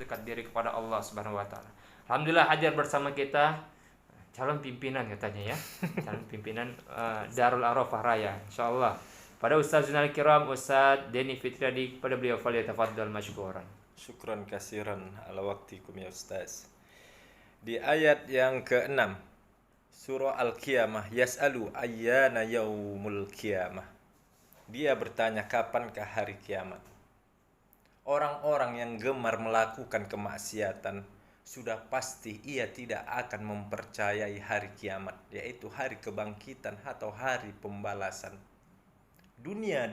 dekat diri kepada Allah Subhanahu wa taala. Alhamdulillah hadir bersama kita calon pimpinan katanya ya. Calon pimpinan Darul Arafah Raya insyaallah. Pada Ustazuna Al-Kiram Ustaz Denny Fitriadi, pada beliau falyatafaddal masykuran. Syukran kasiran ala waktikum ya Ustaz. Di ayat yang ke-6 surah Al-Qiyamah, yas'alu ayyana yaumul qiyamah. Dia bertanya kapankah hari kiamat. Orang-orang yang gemar melakukan kemaksiatan sudah pasti ia tidak akan mempercayai hari kiamat, yaitu hari kebangkitan atau hari pembalasan. Dunia.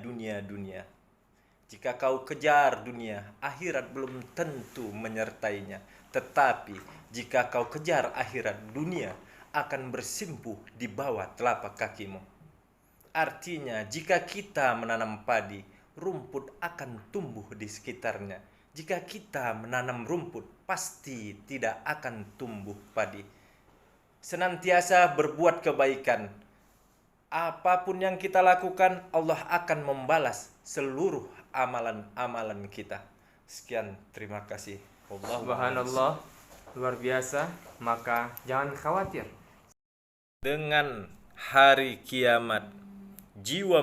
Jika kau kejar dunia, akhirat belum tentu menyertainya. Tetapi jika kau kejar akhirat, dunia akan bersimpuh di bawah telapak kakimu. Artinya, jika kita menanam padi, rumput akan tumbuh di sekitarnya. Jika kita menanam rumput, pasti tidak akan tumbuh padi. Senantiasa berbuat kebaikan. Apapun yang kita lakukan, Allah akan membalas seluruh amalan-amalan kita. Sekian, terima kasih. Subhanallah, luar biasa. Maka jangan khawatir dengan hari kiamat. Jiwa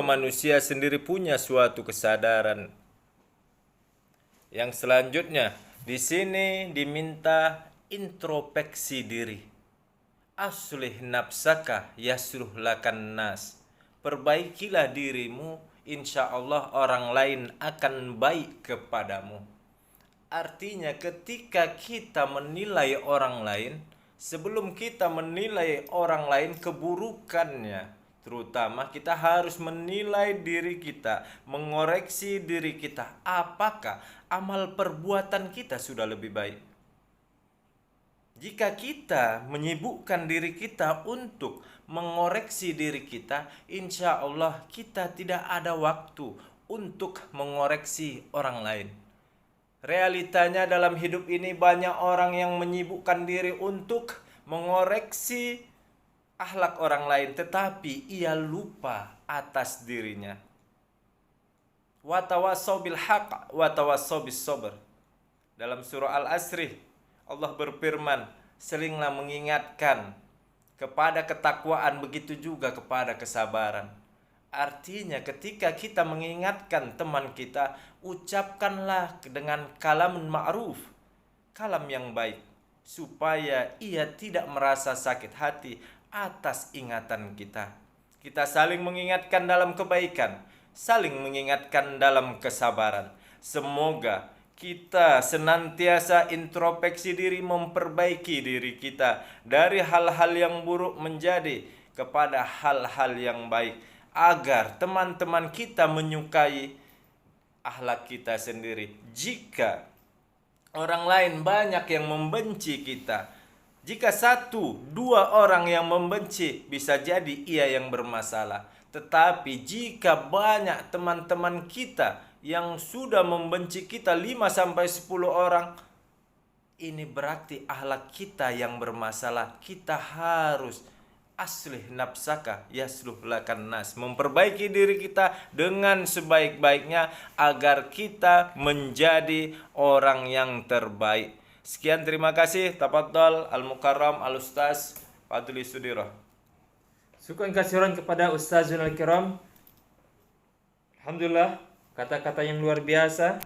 manusia sendiri punya suatu kesadaran. Yang selanjutnya, di sini diminta introspeksi diri. Aslih nafsaka yasluh lakan nas. Perbaikilah dirimu, insya Allah orang lain akan baik kepadamu. Artinya ketika kita menilai orang lain, sebelum kita menilai orang lain keburukannya, terutama kita harus menilai diri kita, mengoreksi diri kita. Apakah amal perbuatan kita sudah lebih baik? Jika kita menyibukkan diri kita untuk mengoreksi diri kita, insya Allah kita tidak ada waktu untuk mengoreksi orang lain. Realitanya dalam hidup ini banyak orang yang menyibukkan diri untuk mengoreksi akhlak orang lain, tetapi ia lupa atas dirinya. Wa tawassaw bil haqq wa tawassaw bis sabr. Dalam surah Al-Asri, Allah berfirman, selinglah mengingatkan kepada ketakwaan, begitu juga kepada kesabaran. Artinya ketika kita mengingatkan teman kita, ucapkanlah dengan kalamun ma'ruf, kalam yang baik, supaya ia tidak merasa sakit hati atas ingatan kita. Kita saling mengingatkan dalam kebaikan, saling mengingatkan dalam kesabaran. Semoga kita senantiasa introspeksi diri, memperbaiki diri kita dari hal-hal yang buruk menjadi kepada hal-hal yang baik, agar teman-teman kita menyukai akhlak kita sendiri. Jika orang lain banyak yang membenci kita, jika 1-2 orang yang membenci, bisa jadi ia yang bermasalah. Tetapi jika banyak teman-teman kita yang sudah membenci kita 5-10 orang, ini berarti akhlak kita yang bermasalah. Kita harus aslih nafsaka yasluh lakan nas, memperbaiki diri kita dengan sebaik-baiknya agar kita menjadi orang yang terbaik. Sekian, terima kasih. Tafadhal Al-Mukarram Al-Ustaz Fadli Sudirah. Syukran kasiran kepada Ustazuna Al-Kiram. Alhamdulillah, kata-kata yang luar biasa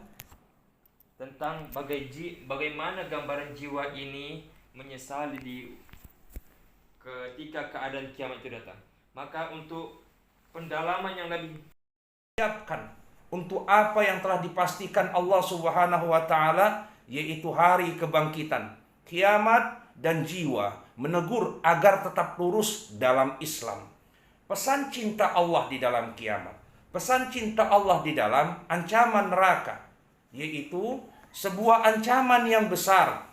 tentang bagaimana gambaran jiwa ini menyesali ketika keadaan kiamat itu datang. Maka untuk pendalaman yang lebih siapkan untuk apa yang telah dipastikan Allah Subhanahu wa taala, yaitu hari kebangkitan, kiamat, dan jiwa menegur agar tetap lurus dalam Islam. Pesan cinta Allah di dalam kiamat, pesan cinta Allah di dalam ancaman neraka, yaitu sebuah ancaman yang besar,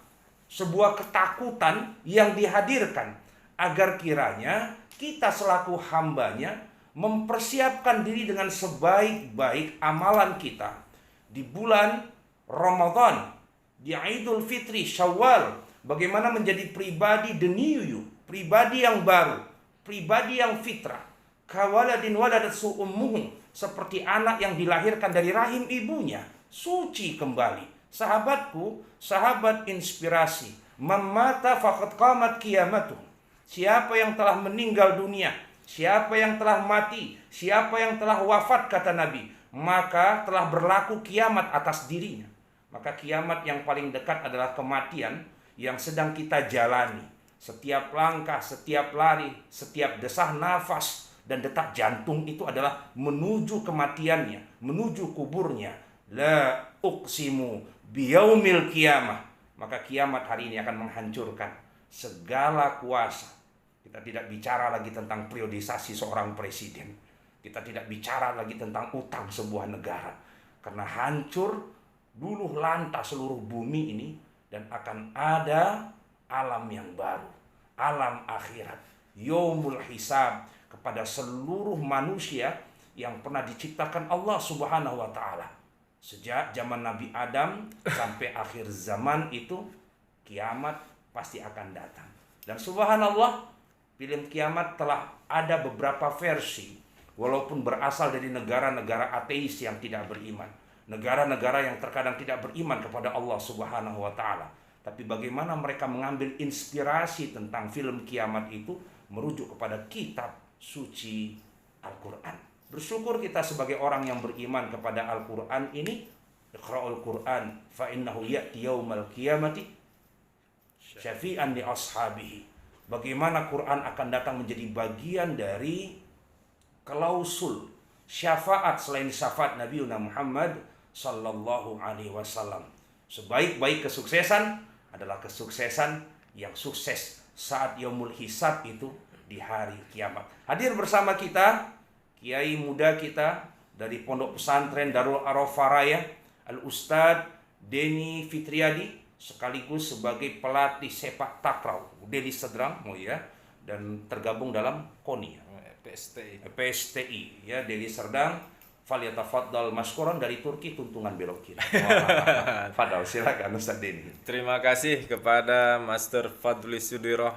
sebuah ketakutan yang dihadirkan agar kiranya kita selaku hambanya mempersiapkan diri dengan sebaik-baik amalan kita di bulan Ramadan, di Idul Fitri, Syawal, bagaimana menjadi pribadi the new you, pribadi yang baru, pribadi yang fitrah. Kawaladin waladatsu ummuhu, seperti anak yang dilahirkan dari rahim ibunya, suci kembali, Sahabatku, sahabat inspirasi. Mamata faqad qamat qiyamatuh. Siapa yang telah meninggal dunia, siapa yang telah mati, siapa yang telah wafat, kata Nabi, maka telah berlaku kiamat atas dirinya. Maka kiamat yang paling dekat adalah kematian yang sedang kita jalani. Setiap langkah, setiap lari, setiap desah nafas dan detak jantung itu adalah menuju kematiannya, menuju kuburnya. La uqsimu biyaumil qiyamah. Maka kiamat hari ini akan menghancurkan segala kuasa. Kita tidak bicara lagi tentang periodisasi seorang presiden. Kita tidak bicara lagi tentang utang sebuah negara. Karena hancur luluh lantah seluruh bumi ini dan akan ada alam yang baru, alam akhirat, yaumul hisab kepada seluruh manusia yang pernah diciptakan Allah Subhanahu wa taala. Sejak zaman Nabi Adam sampai akhir zaman itu kiamat pasti akan datang. Dan subhanallah, film kiamat telah ada beberapa versi, walaupun berasal dari negara-negara ateis yang tidak beriman, negara-negara yang terkadang tidak beriman kepada Allah Subhanahu wa taala. Tapi bagaimana mereka mengambil inspirasi tentang film kiamat itu merujuk kepada kitab suci Al-Qur'an. Bersyukur kita sebagai orang yang beriman kepada Al-Qur'an ini. Iqra'ul Qur'an fa innahu ya'ti yaumal qiyamati syafi'an li ashabihi. Bagaimana Quran akan datang menjadi bagian dari klausul syafaat selain syafaat Nabi Muhammad sallallahu alaihi wasallam. Sebaik-baik kesuksesan adalah kesuksesan yang sukses saat yaumul hisab itu di hari kiamat. Hadir bersama kita kiai muda kita dari Pondok Pesantren Darul Arafah Raya, Al-Ustadz Denny Fitriadi, sekaligus sebagai pelatih sepak takraw Deli Serdang, dan tergabung dalam KONI, PSTI, ya, Deli Serdang. Falyatafaddal mashkuran, dari Turki tuntungan belok kiri. Fadal, silakan Ustadz Denny. Terima kasih kepada Master Fadli Sudiroh.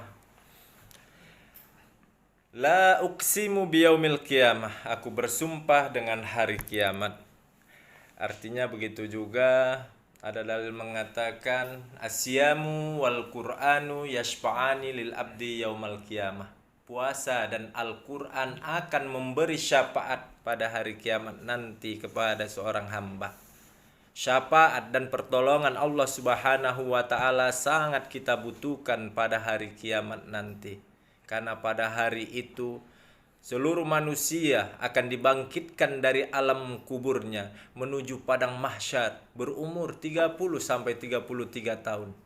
La uqsimu biyaumil qiyamah, aku bersumpah dengan hari kiamat. Artinya begitu juga ada dalil mengatakan asyamu wal qur'anu yashfa'ani lil abdi yaumal qiyamah. Puasa dan Al-Qur'an akan memberi syafaat pada hari kiamat nanti kepada seorang hamba. Syafaat dan pertolongan Allah Subhanahu wa taala sangat kita butuhkan pada hari kiamat nanti. Karena pada hari itu seluruh manusia akan dibangkitkan dari alam kuburnya menuju padang mahsyar berumur 30 sampai 33 tahun.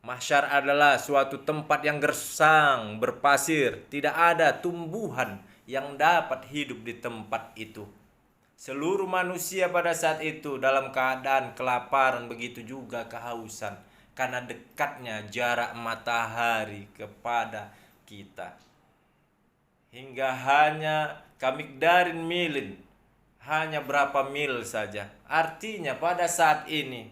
Mahsyar adalah suatu tempat yang gersang, berpasir, tidak ada tumbuhan yang dapat hidup di tempat itu. Seluruh manusia pada saat itu dalam keadaan kelaparan, begitu juga kehausan karena dekatnya jarak matahari kepada kita. Hingga hanya kamikdarin milin, hanya berapa mil saja. Artinya pada saat ini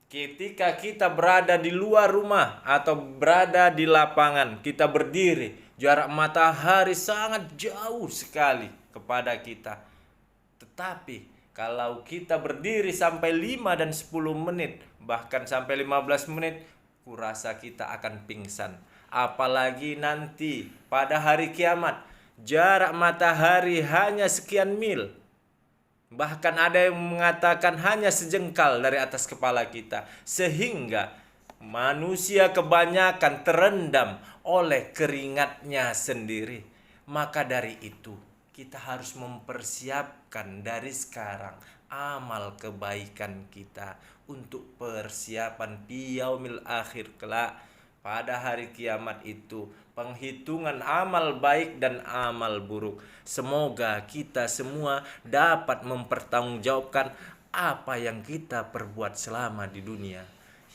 ketika kita berada di luar rumah atau berada di lapangan, kita berdiri, jarak matahari sangat jauh sekali kepada kita. Tetapi kalau kita berdiri sampai 5 dan 10 menit, bahkan sampai 15 menit, kurasa kita akan pingsan. Apalagi nanti pada hari kiamat, jarak matahari hanya sekian mil. Bahkan ada yang mengatakan hanya sejengkal dari atas kepala kita. Sehingga manusia kebanyakan terendam oleh keringatnya sendiri. Maka dari itu kita harus mempersiapkan dari sekarang amal kebaikan kita untuk persiapan yaumil akhir kelak. Pada hari kiamat itu penghitungan amal baik dan amal buruk. Semoga kita semua dapat mempertanggungjawabkan apa yang kita perbuat selama di dunia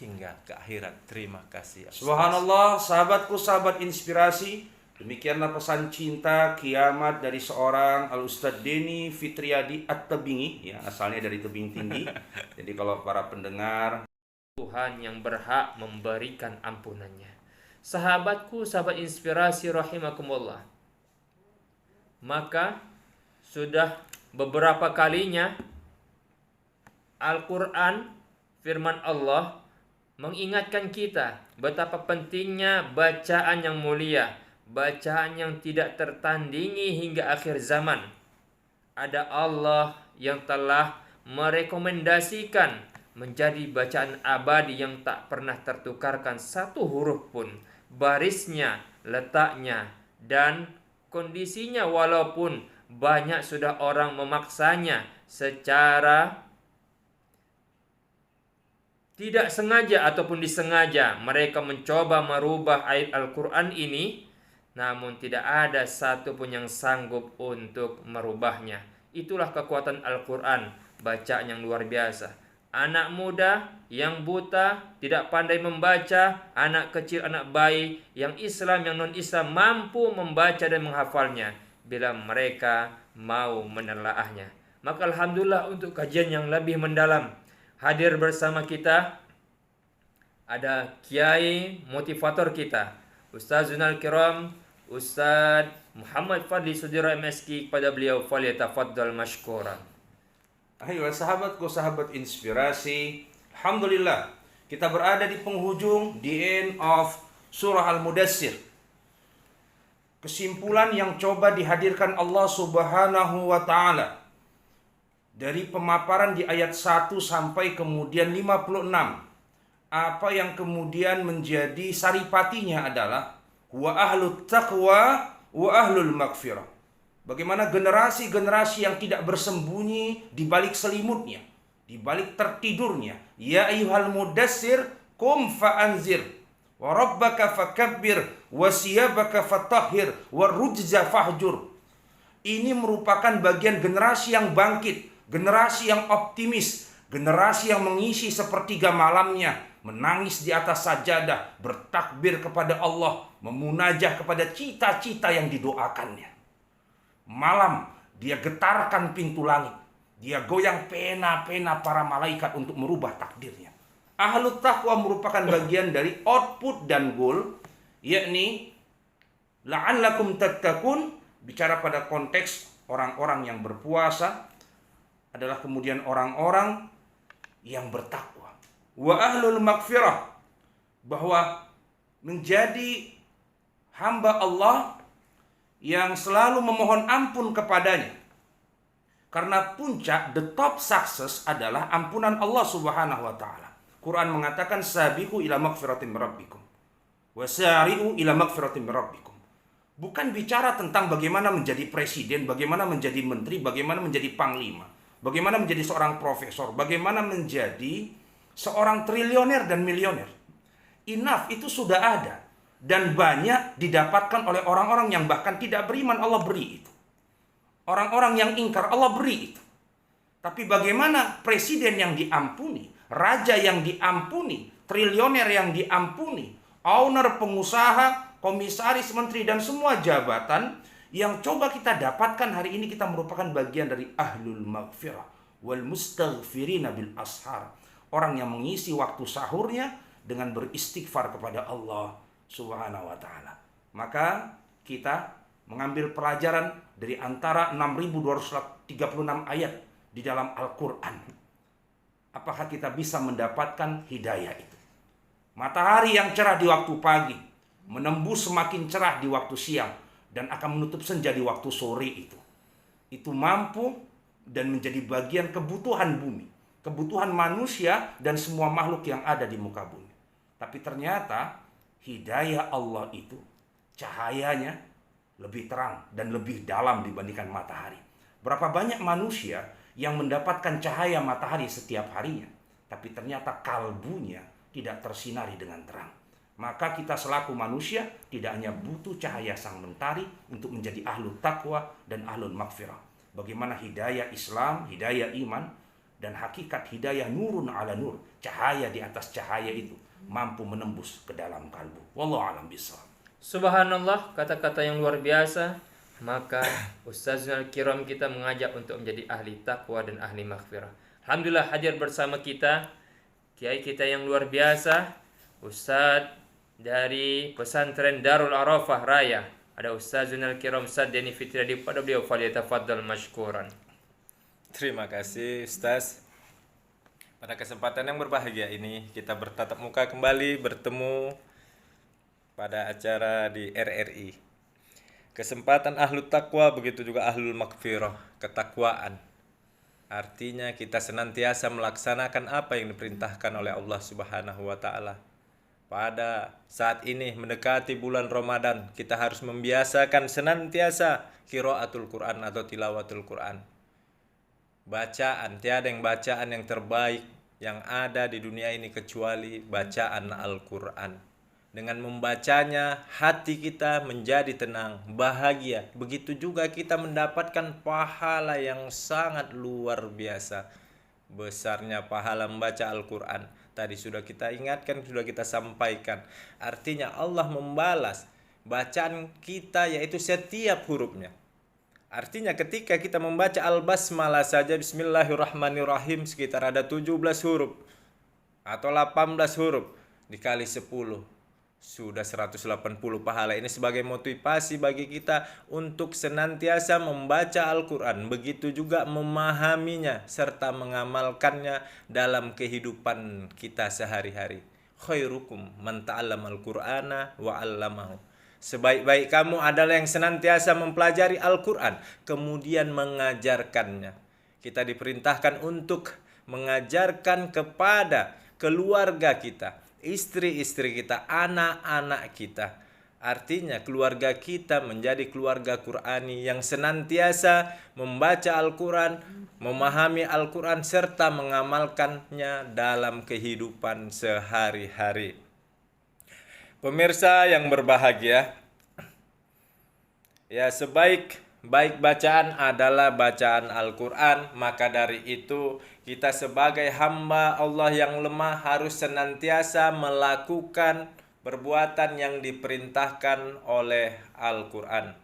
hingga ke akhirat. Terima kasih. Subhanallah, sahabatku, sahabat inspirasi. Demikianlah pesan cinta kiamat dari seorang Al-Ustadz Denny Fitriadi At-Tebingi, ya, asalnya dari Tebing Tinggi. Jadi kalau para pendengar, Tuhan yang berhak memberikan ampunannya. Sahabatku, sahabat inspirasi rahimakumullah. Maka sudah beberapa kalinya Al-Quran firman Allah mengingatkan kita betapa pentingnya bacaan yang mulia, bacaan yang tidak tertandingi hingga akhir zaman. Ada Allah yang telah merekomendasikan menjadi bacaan abadi yang tak pernah tertukarkan satu huruf pun, barisnya, letaknya, dan kondisinya, walaupun banyak sudah orang memaksanya secara tidak sengaja ataupun disengaja. Mereka mencoba merubah ayat Al-Quran ini, namun tidak ada satu pun yang sanggup untuk merubahnya. Itulah kekuatan Al-Quran, bacaan yang luar biasa. Anak muda yang buta, tidak pandai membaca, anak kecil, anak bayi, yang Islam, yang non-Islam, mampu membaca dan menghafalnya bila mereka mau menelaahnya. Maka alhamdulillah untuk kajian yang lebih mendalam. Hadir bersama kita ada kiai motivator kita, Ustazunal Kiram, Ustaz Muhammad Fadli Sudiro MSK. Kepada beliau falyatafaddal mashkuran. Ayo sahabatku, sahabat inspirasi, alhamdulillah kita berada di penghujung, the end of surah Al-Mudassir. Kesimpulan yang coba dihadirkan Allah Subhanahu wa taala dari pemaparan di ayat 1 sampai kemudian 56. Apa yang kemudian menjadi saripatinya adalah wa ahlut taqwa wa ahlul maghfirah. Bagaimana generasi-generasi yang tidak bersembunyi di balik selimutnya, di balik tertidurnya. Ya ayyuhal mudassir qum fa'anzir wa rabbaka fakabbir wa siyabaka fatahhir wa rujza fahjur. Ini merupakan bagian generasi yang bangkit, generasi yang optimis, generasi yang mengisi sepertiga malamnya, menangis di atas sajadah, bertakbir kepada Allah, memunajah kepada cita-cita yang didoakannya. Malam dia getarkan pintu langit, dia goyang pena-pena para malaikat untuk merubah takdirnya. Ahlut taqwa merupakan bagian dari output dan goal, yakni la'allakum tattaqun, bicara pada konteks orang-orang yang berpuasa adalah kemudian orang-orang yang bertakwa. Wa ahlul maghfirah, bahwa menjadi hamba Allah yang selalu memohon ampun kepadanya. Karena puncak, the top success adalah ampunan Allah Subhanahu wa taala. Quran mengatakan sabiqu ila maghfiratin min rabbikum wa sari'u ila maghfiratin min rabbikum. Bukan bicara tentang bagaimana menjadi presiden, bagaimana menjadi menteri, bagaimana menjadi panglima, bagaimana menjadi seorang profesor, bagaimana menjadi seorang triliuner dan milioner. Enough itu sudah ada. Dan banyak didapatkan oleh orang-orang yang bahkan tidak beriman, Allah beri itu. Orang-orang yang ingkar, Allah beri itu. Tapi bagaimana presiden yang diampuni, raja yang diampuni, triliuner yang diampuni, owner, pengusaha, komisaris, menteri, dan semua jabatan yang coba kita dapatkan hari ini, kita merupakan bagian dari ahlul maghfirah wal mustaghfirina bil ashar. Orang yang mengisi waktu sahurnya dengan beristighfar kepada Allah Subhanahu wa ta'ala. Maka kita mengambil pelajaran dari antara 6.236 ayat di dalam Al-Quran. Apakah kita bisa mendapatkan hidayah itu? Matahari yang cerah di waktu pagi menembus semakin cerah di waktu siang dan akan menutup senja di waktu sore itu. Itu mampu dan menjadi bagian kebutuhan bumi, kebutuhan manusia dan semua makhluk yang ada di muka bumi. Tapi ternyata hidayah Allah itu cahayanya lebih terang dan lebih dalam dibandingkan matahari. Berapa banyak manusia yang mendapatkan cahaya matahari setiap harinya, tapi ternyata kalbunya tidak tersinari dengan terang. Maka kita selaku manusia tidak hanya butuh cahaya sang mentari untuk menjadi ahlul taqwa dan ahlul maghfirah. Bagaimana hidayah Islam, hidayah iman, dan hakikat hidayah nurun ala nur, cahaya di atas cahaya itu mampu menembus ke dalam kalbu. Wallahu a'lam bishawab. Subhanallah, kata-kata yang luar biasa. Maka Ustazul Kiram kita mengajak untuk menjadi ahli takwa dan ahli maghfirah. Alhamdulillah hadir bersama kita kiai kita yang luar biasa, Ustaz dari pesantren Darul Arafah Raya. Ada Ustazul Kiram Ustaz Deni Fitriyadi, pada beliau falyatafaddal mashkuran. Terima kasih Ustaz. Pada kesempatan yang berbahagia ini kita bertatap muka kembali bertemu pada acara di RRI. Kesempatan ahlu taqwa, begitu juga ahlul maghfirah, ketakwaan. Artinya kita senantiasa melaksanakan apa yang diperintahkan oleh Allah Subhanahu wa taala. Pada saat ini mendekati bulan Ramadan, kita harus membiasakan senantiasa qiraatul Quran atau tilawatul Quran. Bacaan, tiada yang bacaan yang terbaik yang ada di dunia ini kecuali bacaan Al-Quran. Dengan membacanya, hati kita menjadi tenang, bahagia. Begitu juga kita mendapatkan pahala yang sangat luar biasa. Besarnya pahala membaca Al-Quran. Tadi sudah kita ingatkan, sudah kita sampaikan. Artinya Allah membalas bacaan kita, yaitu setiap hurufnya. Artinya ketika kita membaca Al-Basmalah saja, Bismillahirrahmanirrahim, sekitar ada 17 huruf atau 18 huruf dikali 10, sudah 180 pahala. Ini sebagai motivasi bagi kita untuk senantiasa membaca Al-Quran, begitu juga memahaminya serta mengamalkannya dalam kehidupan kita sehari-hari. Khairukum man ta'allama al-Qur'ana wa 'allamahu. Sebaik-baik kamu adalah yang senantiasa mempelajari Al-Quran, kemudian mengajarkannya. Kita diperintahkan untuk mengajarkan kepada keluarga kita, istri-istri kita, anak-anak kita. Artinya keluarga kita menjadi keluarga Qurani yang senantiasa membaca Al-Quran, memahami Al-Quran, serta mengamalkannya dalam kehidupan sehari-hari. Pemirsa yang berbahagia, ya, sebaik-baik bacaan adalah bacaan Al-Quran. Maka dari itu kita sebagai hamba Allah yang lemah harus senantiasa melakukan perbuatan yang diperintahkan oleh Al-Quran,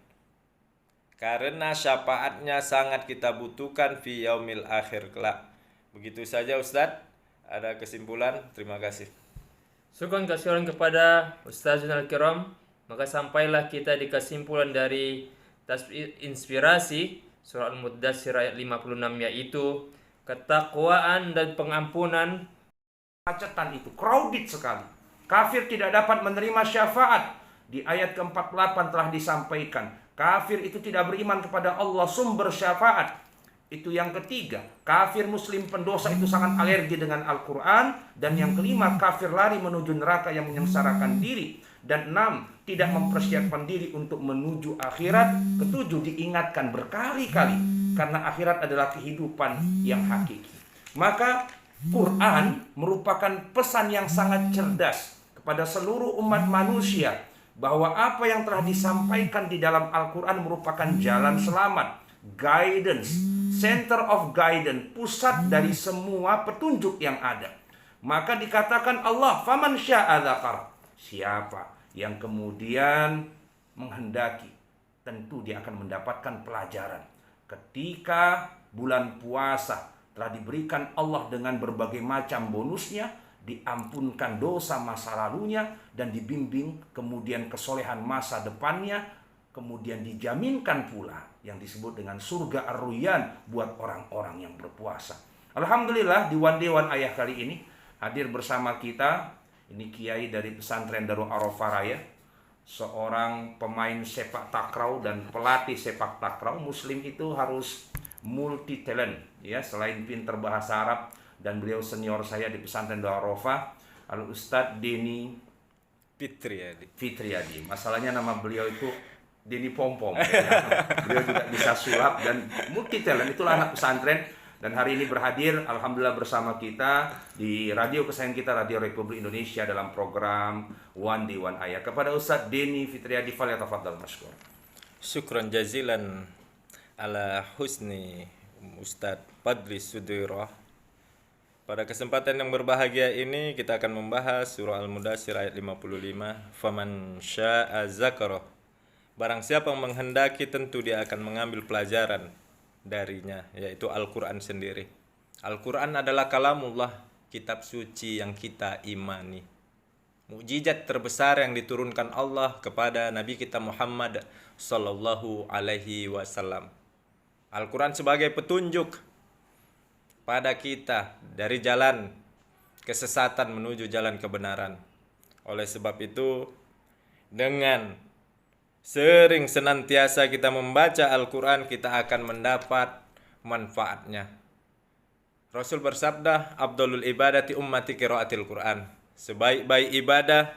karena syafaatnya sangat kita butuhkan fi yaumil akhir kelak. Begitu saja Ustadz, ada kesimpulan. Terima kasih. Syukran kasihan kepada Ustazun Al-Kiram. Maka sampailah kita di kesimpulan dari tasbih inspirasi surah Al-Muddatsir ayat 56, yaitu ketakwaan dan pengampunan. Macetan itu crowded sekali. Kafir tidak dapat menerima syafaat. Di ayat ke-48 telah disampaikan, kafir itu tidak beriman kepada Allah sumber syafaat. Itu yang ketiga, kafir muslim pendosa itu sangat alergi dengan Al-Quran. Dan yang kelima, kafir lari menuju neraka yang menyengsarakan diri. Dan 6, tidak mempersiapkan diri untuk menuju akhirat. Ketujuh, diingatkan berkali-kali karena akhirat adalah kehidupan yang hakiki. Maka Quran merupakan pesan yang sangat cerdas kepada seluruh umat manusia, bahwa apa yang telah disampaikan di dalam Al-Quran merupakan jalan selamat, guidance, center of guidance, pusat dari semua petunjuk yang ada. Maka dikatakan Allah, faman syaa dzakar, siapa yang kemudian menghendaki, tentu dia akan mendapatkan pelajaran. Ketika bulan puasa telah diberikan Allah dengan berbagai macam bonusnya, diampunkan dosa masa lalunya dan dibimbing kemudian kesolehan masa depannya, kemudian dijaminkan pula yang disebut dengan surga Ar-Ruyyan buat orang-orang yang berpuasa. Alhamdulillah, di One Day One Ayah kali ini hadir bersama kita, ini Kiai dari pesantren Darul Arafah Raya, seorang pemain sepak takraw dan pelatih sepak takraw. Muslim itu harus multi talent, ya, selain pinter bahasa Arab, dan beliau senior saya di pesantren Darul Arafah, Al-Ustadz Denny Fitriadi. Masalahnya nama beliau itu Denny Pompom. Beliau juga bisa sulap dan multi talent, itulah anak pesantren. Dan hari ini berhadir alhamdulillah bersama kita di radio kesayangan kita, Radio Republik Indonesia, dalam program One Day One Ayah. Kepada Ustadz Denny Fitriadi, falyatafaddal mashkur. Syukran jazilan ala husni Ustadz Fadli Sudirah. Pada kesempatan yang berbahagia ini kita akan membahas surah Al-Muddatsir ayat 55. Faman syaa dzakara. Barang siapa yang menghendaki, tentu dia akan mengambil pelajaran darinya, yaitu Al-Quran sendiri. Al-Quran adalah kalamullah, kitab suci yang kita imani. Mukjizat terbesar yang diturunkan Allah kepada Nabi kita Muhammad sallallahu alaihi wasallam. Al-Quran sebagai petunjuk pada kita dari jalan kesesatan menuju jalan kebenaran. Oleh sebab itu, dengan sering senantiasa kita membaca Al-Quran, kita akan mendapat manfaatnya. Rasul bersabda, "Afdhalul ibadati ummati qiraatil Quran." Sebaik-baik ibadah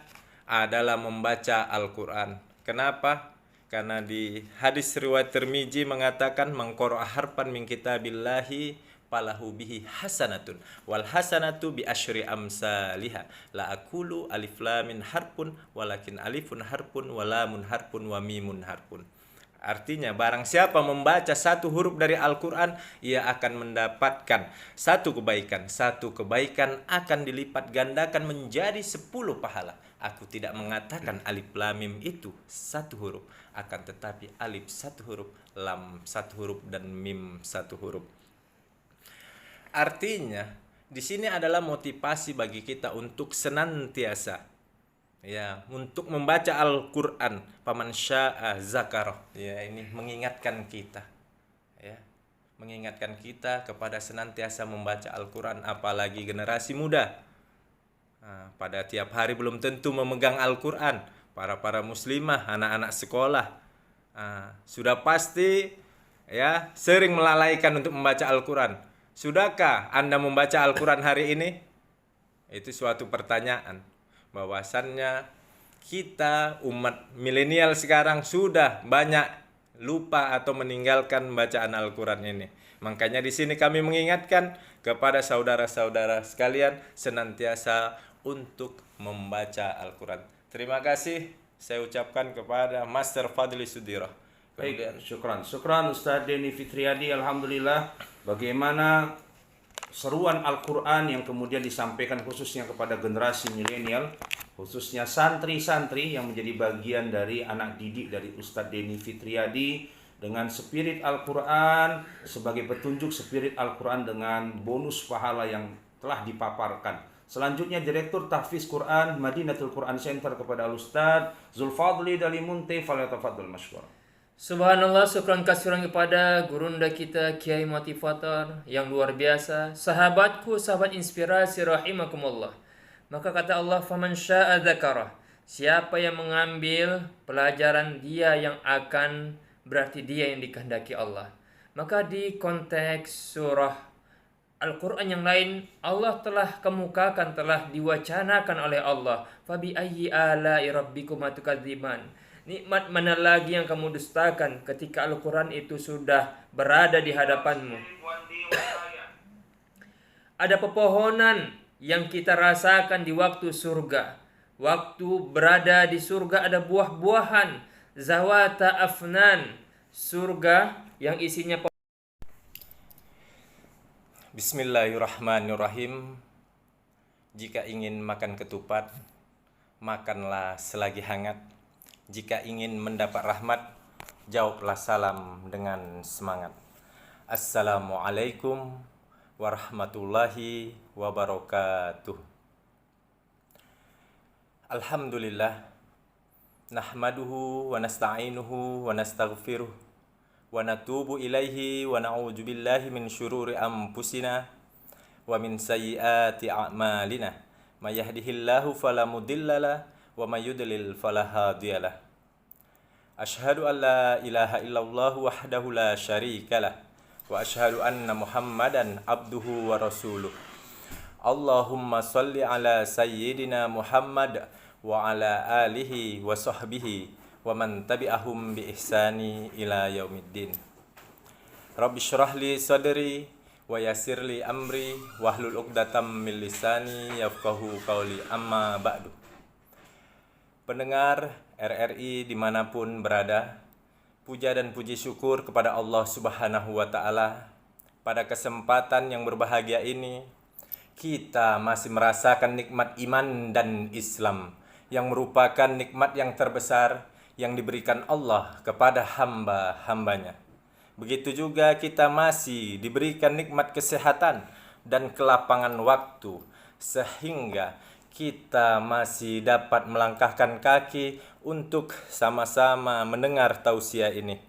adalah membaca Al-Quran. Kenapa? Karena di hadis riwayat Tirmizi mengatakan, "Man qara'a harfan min kitabillahi falahu bihi hasanatun wal hasanatu bi asyri amsalihha la aqulu alif lam min harfun walakin alifun harfun wa lamun harfun wa mimun harfun." Artinya, barang siapa membaca satu huruf dari Al-Quran, ia akan mendapatkan satu kebaikan. Satu kebaikan akan dilipat gandakan menjadi 10 pahala. Aku tidak mengatakan alif lam mim itu satu huruf, akan tetapi alif satu huruf, lam satu huruf, dan mim satu huruf. Artinya, di sini adalah motivasi bagi kita untuk senantiasa untuk membaca Al-Qur'an. Faman syaa zakarah. Ini mengingatkan kita. Mengingatkan kita kepada senantiasa membaca Al-Qur'an, apalagi generasi muda. Pada tiap hari belum tentu memegang Al-Qur'an. Para muslimah, anak-anak sekolah sudah pasti sering melalaikan untuk membaca Al-Qur'an. Sudahkah Anda membaca Al-Quran hari ini? Itu suatu pertanyaan. Bahwasannya kita umat milenial sekarang sudah banyak lupa atau meninggalkan bacaan Al-Quran ini. Makanya di sini kami mengingatkan kepada saudara-saudara sekalian senantiasa untuk membaca Al-Quran. Terima kasih saya ucapkan kepada Master Fadli Sudirah. Baik, syukran Ustaz Denny Fitriadi. Alhamdulillah, bagaimana seruan Al-Quran yang kemudian disampaikan khususnya kepada generasi milenial, khususnya santri-santri yang menjadi bagian dari anak didik dari Ustaz Denny Fitriadi, dengan spirit Al-Quran sebagai petunjuk spirit Al-Quran dengan bonus pahala yang telah dipaparkan. Selanjutnya Direktur Tahfiz Quran Madinatul Quran Center kepada Al-Ustaz Zulfadli Dalimunte, falyatafaddal masykur. Subhanallah, syukran kasiran kepada gurunda kita Kiai Motivator yang luar biasa, sahabatku, sahabat inspirasi rahimakumullah. Maka kata Allah, "Faman syaa dzakarah." Siapa yang mengambil pelajaran, dia yang akan, berarti dia yang dikehendaki Allah. Maka di konteks surah Al-Quran yang lain, Allah telah kemukakan, telah diwacanakan oleh Allah, "Fabi ayyi ala'i rabbikuma tukadziban." Nikmat mana lagi yang kamu dustakan ketika Al-Quran itu sudah berada di hadapanmu. Ada pepohonan yang kita rasakan di waktu surga. Waktu berada di surga ada buah-buahan. Zawata afnan. Surga yang isinya Bismillahirrahmanirrahim. Jika ingin makan ketupat, makanlah selagi hangat. Jika ingin mendapat rahmat, jawablah salam dengan semangat. Assalamualaikum warahmatullahi wabarakatuh. Alhamdulillah, nahmaduhu wa nasta'inuhu wa nastaghfiruh wa natubu ilaihi wa na'udzu billahi min syururi anfusina wa min sayyiati a'malina. May yahdihillahu fala mudhillalah wa may yudlil fala hadiyalah. Asyhadu an la ilaha illallah wahdahu la syarikalah wa asyhadu anna Muhammadan abduhu wa rasuluh. Allahumma shalli ala sayyidina Muhammad wa ala alihi wa sahbihi wa man tabi'ahum bi ihsani ila yaumiddin. Rabbi shrah li sadri wa yassir li amri wahlul 'uqdatam min lisani yafqahu qawli, amma ba'du. Pendengar RRI dimanapun berada, puja dan puji syukur kepada Allah Subhanahu wa Ta'ala. Pada kesempatan yang berbahagia ini, kita masih merasakan nikmat iman dan Islam, yang merupakan nikmat yang terbesar yang diberikan Allah kepada hamba-hambanya. Begitu juga kita masih diberikan nikmat kesehatan dan kelapangan waktu, sehingga kita masih dapat melangkahkan kaki untuk sama-sama mendengar tausiah ini.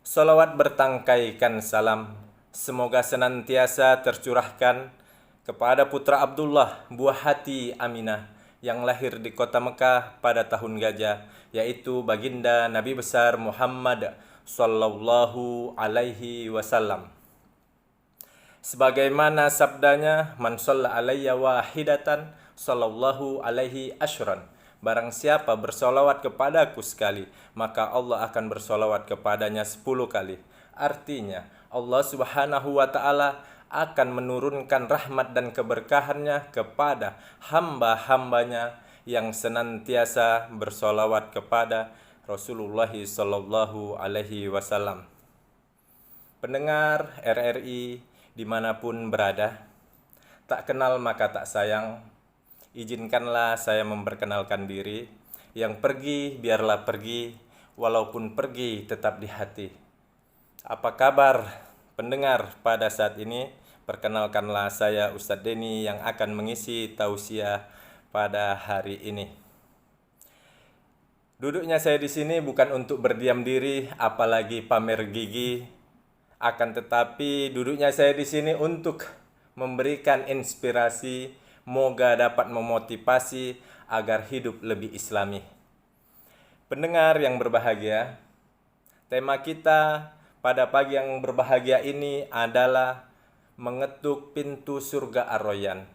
Salawat bertangkaikan salam semoga senantiasa tercurahkan kepada putra Abdullah, buah hati Aminah, yang lahir di kota Mekah pada tahun gajah, yaitu baginda Nabi besar Muhammad sallallahu alaihi wasallam. Sebagaimana sabdanya, man shalla alayya wahidatan sallallahu alaihi asyran. Barang siapa bersolawat kepadaku sekali, maka Allah akan bersolawat kepadanya 10 kali. Artinya, Allah subhanahu wa ta'ala akan menurunkan rahmat dan keberkahannya kepada hamba-hambanya yang senantiasa bersolawat kepada Rasulullah sallallahu alaihi wasallam. Pendengar RRI dimanapun berada, tak kenal maka tak sayang, izinkanlah saya memperkenalkan diri. Yang pergi biarlah pergi, walaupun pergi tetap di hati. Apa kabar pendengar pada saat ini? Perkenalkanlah saya Ustadz Denny yang akan mengisi tausiah pada hari ini. Duduknya saya di sini bukan untuk berdiam diri, apalagi pamer gigi. Akan tetapi duduknya saya di sini untuk memberikan inspirasi, moga dapat memotivasi agar hidup lebih islami. Pendengar yang berbahagia, tema kita pada pagi yang berbahagia ini adalah mengetuk pintu surga Ar-Rayyan.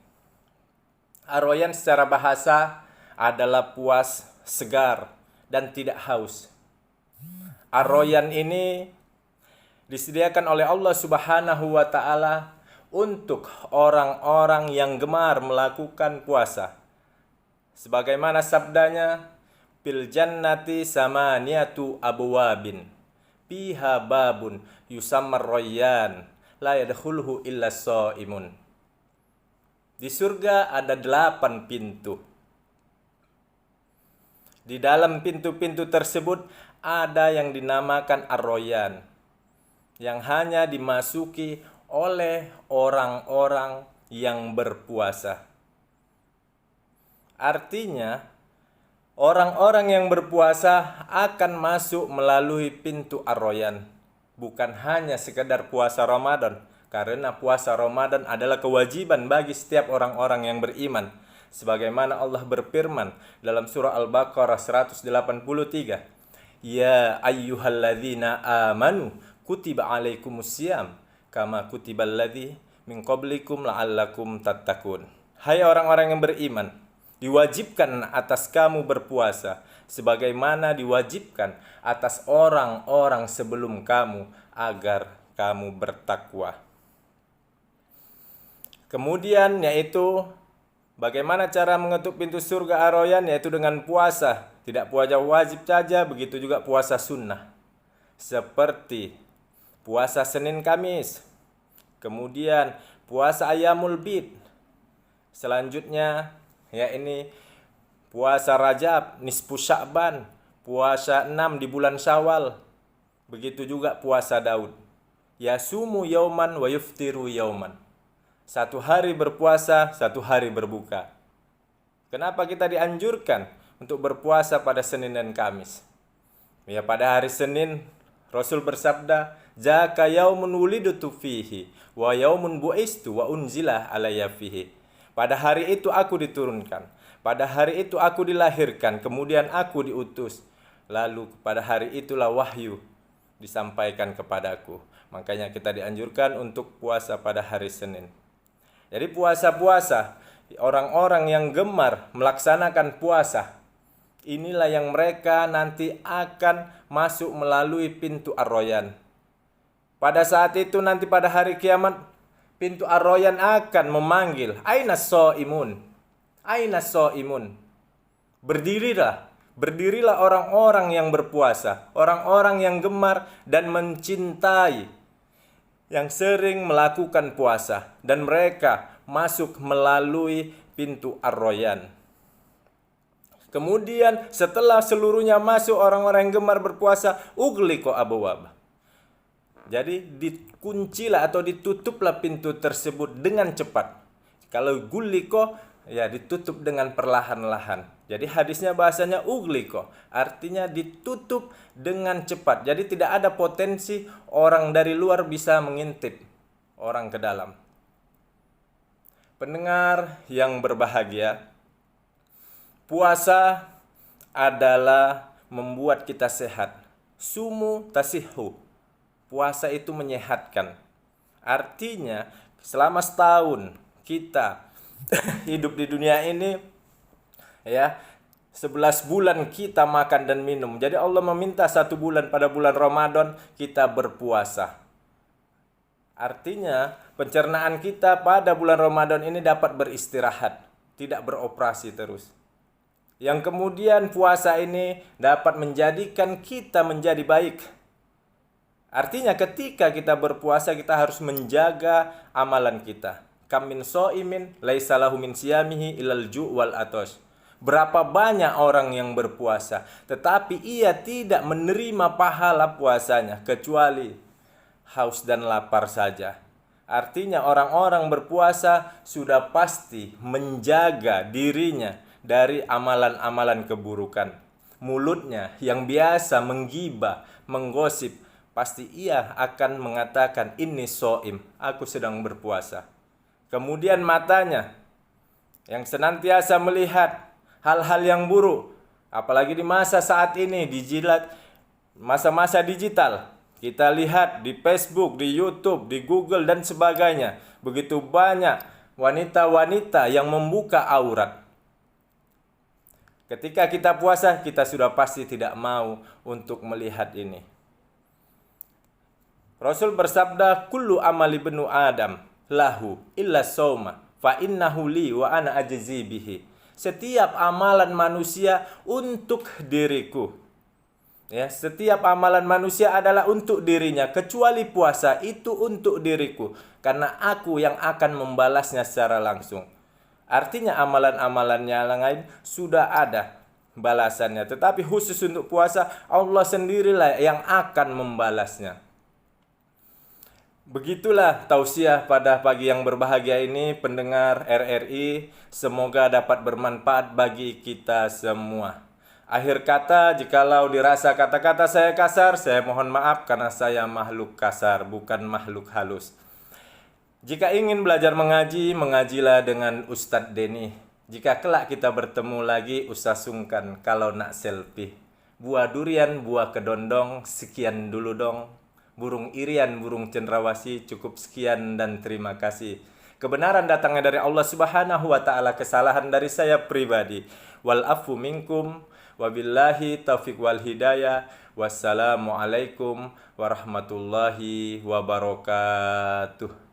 Ar-Rayyan secara bahasa adalah puas, segar, dan tidak haus. Ar-Rayyan ini disediakan oleh Allah Subhanahu wa ta'ala untuk orang-orang yang gemar melakukan puasa. Sebagaimana sabdanya, fil jannati samaniyatu abwabin fiha babun yusammar rayyan la yadkhuluhu illa shaimun. Di surga ada 8 pintu. Di dalam pintu-pintu tersebut ada yang dinamakan Ar-Rayyan, yang hanya dimasuki oleh orang-orang yang berpuasa. Artinya, orang-orang yang berpuasa akan masuk melalui pintu Ar-Rayyan. Bukan hanya sekedar puasa Ramadan, karena puasa Ramadan adalah kewajiban bagi setiap orang-orang yang beriman. Sebagaimana Allah berfirman dalam surah Al-Baqarah 183, Ya ayyuhalladzina amanu kutiba alaikumusiyam kama kutibal ladzi min qablikum la'allakum tattaqun. Hai orang-orang yang beriman, diwajibkan atas kamu berpuasa sebagaimana diwajibkan atas orang-orang sebelum kamu agar kamu bertakwa. Kemudian yaitu bagaimana cara mengetuk pintu surga Ar-Rayyan, yaitu dengan puasa. Tidak puasa wajib saja, begitu juga puasa sunnah. Seperti puasa Senin Kamis, kemudian puasa Ayyamul Bid. Selanjutnya ini puasa Rajab, nisfu Sya'ban, puasa 6 di bulan Syawal. Begitu juga puasa Daud. Yasumu yauman wa yuftiru yauman. 1 hari berpuasa, 1 hari berbuka. Kenapa kita dianjurkan untuk berpuasa pada Senin dan Kamis? Ya, pada hari Senin Rasul bersabda, "Zaka yaumun wulidutu fihi wa yaumun bu'istu wa unzila alayya fihi." Pada hari itu aku diturunkan, pada hari itu aku dilahirkan, kemudian aku diutus. Lalu pada hari itulah wahyu disampaikan kepadaku. Makanya kita dianjurkan untuk puasa pada hari Senin. Jadi puasa-puasa, orang-orang yang gemar melaksanakan puasa, inilah yang mereka nanti akan masuk melalui pintu Ar-Rayyan. Pada saat itu nanti pada hari kiamat, pintu Ar-Rayyan akan memanggil, Aina shaimun? Aina shaimun? Berdirilah orang-orang yang berpuasa, orang-orang yang gemar dan mencintai, yang sering melakukan puasa, dan mereka masuk melalui pintu Ar-Rayyan. Kemudian setelah seluruhnya masuk orang-orang yang gemar berpuasa, ughliqa abwab. Jadi dikuncilah atau ditutuplah pintu tersebut dengan cepat. Kalau guliko ya ditutup dengan perlahan-lahan. Jadi hadisnya bahasanya ughliqa, artinya ditutup dengan cepat. Jadi tidak ada potensi orang dari luar bisa mengintip. orang ke dalam. Pendengar yang berbahagia, puasa adalah membuat kita sehat. Sumu tasihhu. Puasa itu menyehatkan. Artinya selama setahun kita hidup di dunia ini, ya, 11 bulan kita makan dan minum. Jadi Allah meminta 1 bulan pada bulan Ramadan kita berpuasa. Artinya pencernaan kita pada bulan Ramadan ini dapat beristirahat, tidak beroperasi terus. Yang kemudian puasa ini dapat menjadikan kita menjadi baik. Artinya ketika kita berpuasa kita harus menjaga amalan kita. Kam min shaimin laisa lahu min siyamihi ilal ju' wal atash. Berapa banyak orang yang berpuasa tetapi ia tidak menerima pahala puasanya kecuali haus dan lapar saja. Artinya orang-orang berpuasa sudah pasti menjaga dirinya dari amalan-amalan keburukan. Mulutnya yang biasa menggibah, menggosip, pasti ia akan mengatakan inni shaim, aku sedang berpuasa. Kemudian matanya yang senantiasa melihat hal-hal yang buruk, apalagi di masa saat ini dijilat masa-masa digital. Kita lihat di Facebook, di YouTube, di Google dan sebagainya. Begitu banyak wanita-wanita yang membuka aurat. Ketika kita puasa, kita sudah pasti tidak mau untuk melihat ini. Rasul bersabda, kullu amali ibnu Adam lahu illa shauma fa innahu li wa ana ajzi bihi. Setiap amalan manusia untuk diriku. Ya, setiap amalan manusia adalah untuk dirinya, kecuali puasa itu untuk diriku, karena aku yang akan membalasnya secara langsung. Artinya amalan-amalannya yang lain sudah ada balasannya, tetapi khusus untuk puasa Allah sendirilah yang akan membalasnya. Begitulah tausiah pada pagi yang berbahagia ini, pendengar RRI, semoga dapat bermanfaat bagi kita semua. Akhir kata, jikalau dirasa kata-kata saya kasar, saya mohon maaf karena saya makhluk kasar, bukan makhluk halus. Jika ingin belajar mengaji, mengajilah dengan Ustadz Denny. Jika kelak kita bertemu lagi, Ustaz sungkan kalau nak selfie. Buah durian, buah kedondong, sekian dulu dong. Burung irian, burung cendrawasih, cukup sekian dan terima kasih. Kebenaran datangnya dari Allah Subhanahu wa Ta'ala, kesalahan dari saya pribadi. Wal afu minkum. Wabillahi taufiq wal hidayah. Wassalamualaikum warahmatullahi wabarakatuh.